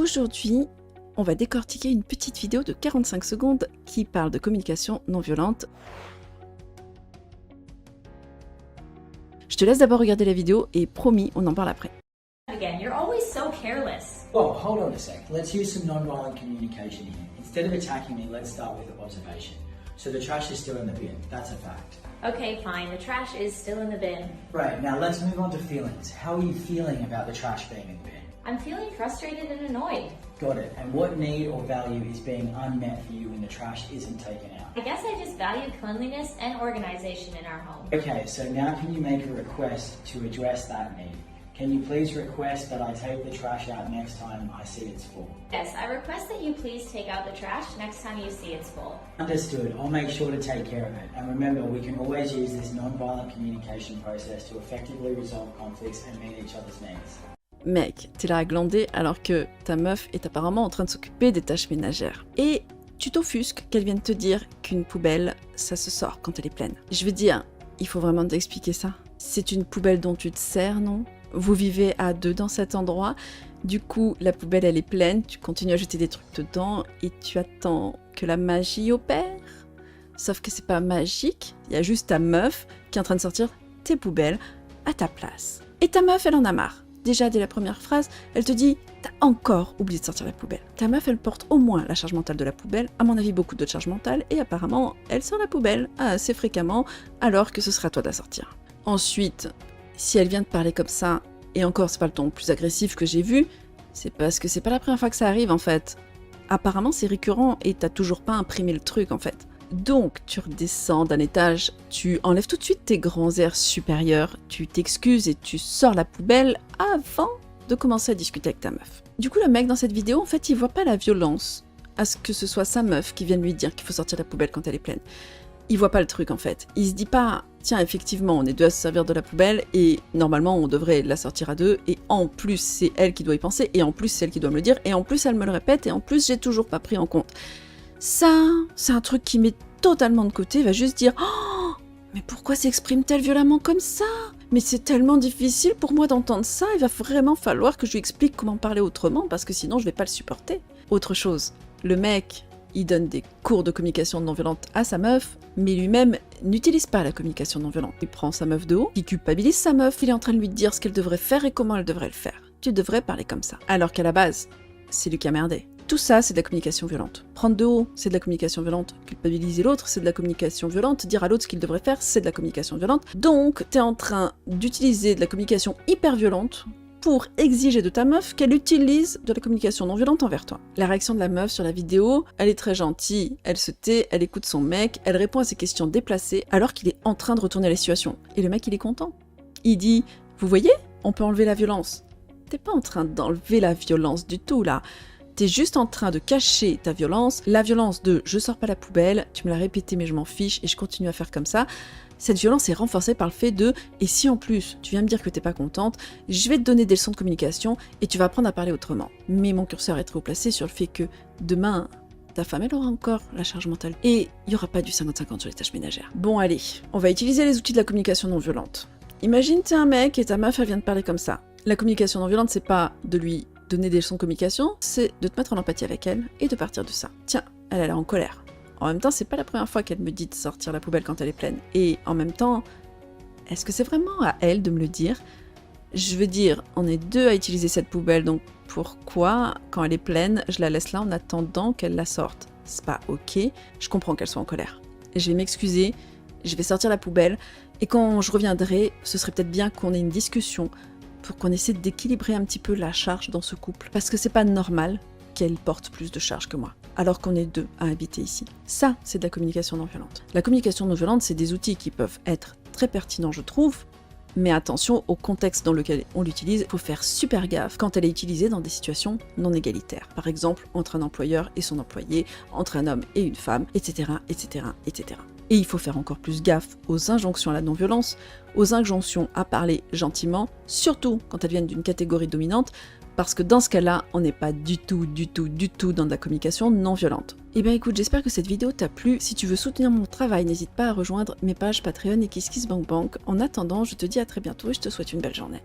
Aujourd'hui, on va décortiquer une petite vidéo de 45 secondes qui parle de communication non violente. Je te laisse d'abord regarder la vidéo et promis, on en parle après. Again, you're always so careless. Well, hold on a sec. Let's use some non-violent communication here. Instead of attacking me, let's start with observation. So the trash is still in the bin. That's a fact. Okay, fine. The trash is still in the bin. Right, now let's move on to feelings. How are you feeling about the trash being in the bin? I'm feeling frustrated and annoyed. Got it. And what need or value is being unmet for you when the trash isn't taken out? I guess I just value cleanliness and organization in our home. Okay, so now can you make a request to address that need? Can you please request that I take the trash out next time I see it's full? Yes, I request that you please take out the trash next time you see it's full. Understood. I'll make sure to take care of it. And remember, we can always use this non-violent communication process to effectively resolve conflicts and meet each other's needs. Mec, t'es là à glander alors que ta meuf est apparemment en train de s'occuper des tâches ménagères. Et tu t'offusques qu'elle vienne te dire qu'une poubelle, ça se sort quand elle est pleine. Je veux dire, il faut vraiment t'expliquer ça. C'est une poubelle dont tu te sers, non ? Vous vivez à deux dans cet endroit, du coup la poubelle elle est pleine, tu continues à jeter des trucs dedans et tu attends que la magie opère. Sauf que c'est pas magique, il y a juste ta meuf qui est en train de sortir tes poubelles à ta place. Et ta meuf elle en a marre. Déjà dès la première phrase, elle te dit « t'as encore oublié de sortir la poubelle ». Ta meuf elle porte au moins la charge mentale de la poubelle, à mon avis beaucoup de charge mentale, et apparemment elle sort la poubelle assez fréquemment alors que ce sera à toi de la sortir. Ensuite, si elle vient te parler comme ça, et encore c'est pas le ton le plus agressif que j'ai vu, c'est parce que c'est pas la première fois que ça arrive en fait. Apparemment c'est récurrent et t'as toujours pas imprimé le truc en fait. Donc tu redescends d'un étage, tu enlèves tout de suite tes grands airs supérieurs, tu t'excuses et tu sors la poubelle avant de commencer à discuter avec ta meuf. Du coup le mec dans cette vidéo en fait il voit pas la violence à ce que ce soit sa meuf qui vienne lui dire qu'il faut sortir la poubelle quand elle est pleine. Il voit pas le truc en fait. Il se dit pas, tiens effectivement on est deux à se servir de la poubelle et normalement on devrait la sortir à deux et en plus c'est elle qui doit y penser et en plus c'est elle qui doit me le dire et en plus elle me le répète et en plus j'ai toujours pas pris en compte. Ça, c'est un truc qui met totalement de côté, il va juste dire oh, mais pourquoi s'exprime-t-elle violemment comme ça? Mais c'est tellement difficile pour moi d'entendre ça, il va vraiment falloir que je lui explique comment parler autrement parce que sinon je vais pas le supporter. Autre chose, le mec il donne des cours de communication non violente à sa meuf, mais lui-même n'utilise pas la communication non violente. Il prend sa meuf de haut, il culpabilise sa meuf, il est en train de lui dire ce qu'elle devrait faire et comment elle devrait le faire. Tu devrais parler comme ça. Alors qu'à la base, c'est lui qui a merdé. Tout ça, c'est de la communication violente. Prendre de haut, c'est de la communication violente. Culpabiliser l'autre, c'est de la communication violente. Dire à l'autre ce qu'il devrait faire, c'est de la communication violente. Donc, t'es en train d'utiliser de la communication hyper violente pour exiger de ta meuf qu'elle utilise de la communication non violente envers toi. La réaction de la meuf sur la vidéo, elle est très gentille, elle se tait, elle écoute son mec, elle répond à ses questions déplacées alors qu'il est en train de retourner la situation. Et le mec, il est content. Il dit « Vous voyez, on peut enlever la violence. » T'es pas en train d'enlever la violence du tout, là. T'es juste en train de cacher ta violence, la violence de « je sors pas la poubelle, tu me l'as répété mais je m'en fiche et je continue à faire comme ça ». Cette violence est renforcée par le fait de « et si en plus tu viens me dire que t'es pas contente, je vais te donner des leçons de communication et tu vas apprendre à parler autrement ». Mais mon curseur est très haut placé sur le fait que demain, ta femme elle aura encore la charge mentale et il y aura pas du 50-50 sur les tâches ménagères. Bon allez, on va utiliser les outils de la communication non violente. Imagine t'es un mec et ta meuf elle vient de parler comme ça. La communication non violente c'est pas de lui donner des leçons de communication, c'est de te mettre en empathie avec elle et de partir de ça. Tiens, elle a l'air en colère. En même temps, c'est pas la première fois qu'elle me dit de sortir la poubelle quand elle est pleine. Et en même temps, est-ce que c'est vraiment à elle de me le dire? Je veux dire, on est deux à utiliser cette poubelle, donc pourquoi, quand elle est pleine, je la laisse là en attendant qu'elle la sorte? C'est pas ok, je comprends qu'elle soit en colère. Je vais m'excuser, je vais sortir la poubelle, et quand je reviendrai, ce serait peut-être bien qu'on ait une discussion pour qu'on essaie d'équilibrer un petit peu la charge dans ce couple. Parce que c'est pas normal qu'elle porte plus de charge que moi, alors qu'on est deux à habiter ici. Ça, c'est de la communication non violente. La communication non violente, c'est des outils qui peuvent être très pertinents, je trouve, mais attention au contexte dans lequel on l'utilise, il faut faire super gaffe quand elle est utilisée dans des situations non égalitaires. Par exemple, entre un employeur et son employé, entre un homme et une femme, etc., etc., etc. Et il faut faire encore plus gaffe aux injonctions à la non-violence, aux injonctions à parler gentiment, surtout quand elles viennent d'une catégorie dominante, parce que dans ce cas-là, on n'est pas du tout dans de la communication non violente. Et bien écoute, j'espère que cette vidéo t'a plu. Si tu veux soutenir mon travail, n'hésite pas à rejoindre mes pages Patreon et KissKissBankBank. En attendant, je te dis à très bientôt et je te souhaite une belle journée.